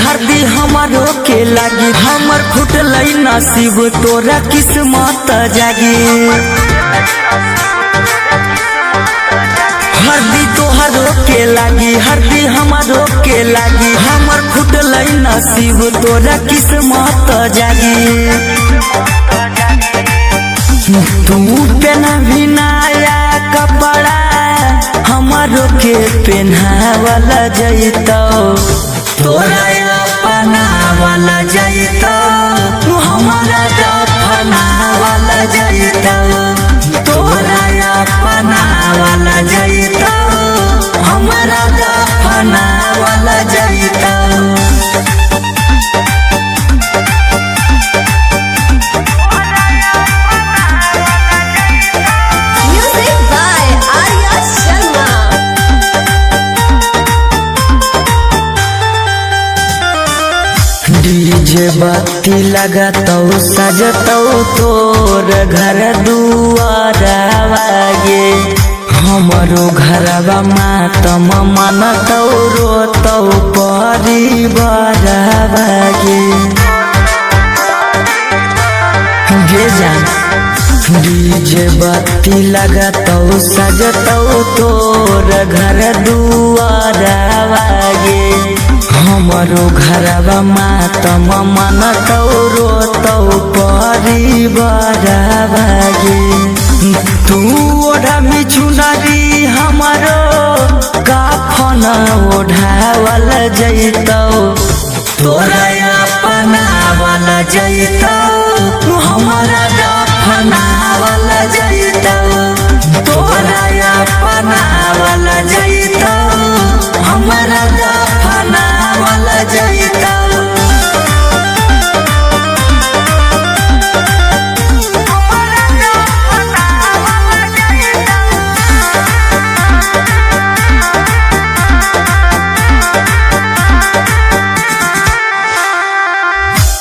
हरदी हमारो के लागी हमर फुटल नसीब तोरा किस्मत जागी। हरदी तोहरो के लागी हरदी हमारो के लागी हमर फुटल नसीब तोरा किस्मत जागी। तू पहना भी नया कपड़ा हमारो के पहनावला जैतो तोरा अपनावला जैतो हमारा दफनावला जैतो तोरा अपनावला जैतो हमारा दफनावला जैतो। डीजे बत्ती लगातो सजतो तोर घर दुआरवा गे हमरो घरवा मातम मनतो रोतो परिवारवा गे जान। डीजे बत्ती लगातो सजतो तोर घर दुआरवा गे हमरो घरवा मातम मनतो रोतो परिवारवा गे। तू ओढ़ा मिछुनरी हमरो कफन ओढ़ावल जैतो तोरा अपनावल जैतो हमारा दफनावल जैतो तोरा अपनावल जैतो हमारा दफनावल जैतो।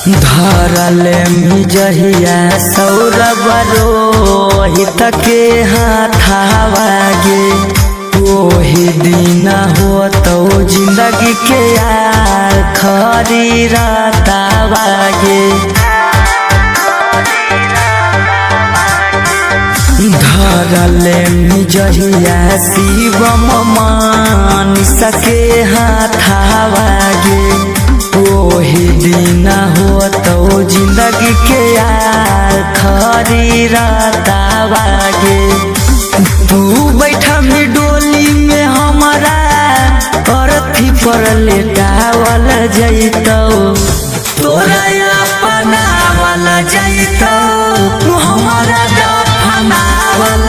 धरले जहिया सौरभ रोहित के हाथावा गे ओही दिन हो तो जिंदगी के आखरी रातावा गे। धरले जहिया शिवम मानिस के हाथावा गे ओही दिन हो तो जिंदगी के आखरी रातावा गे। तू बैठा में डोली में हमारा अर्थी पर लेटावल जैतो तोरा अपनावल जैतो हमारा दफनावल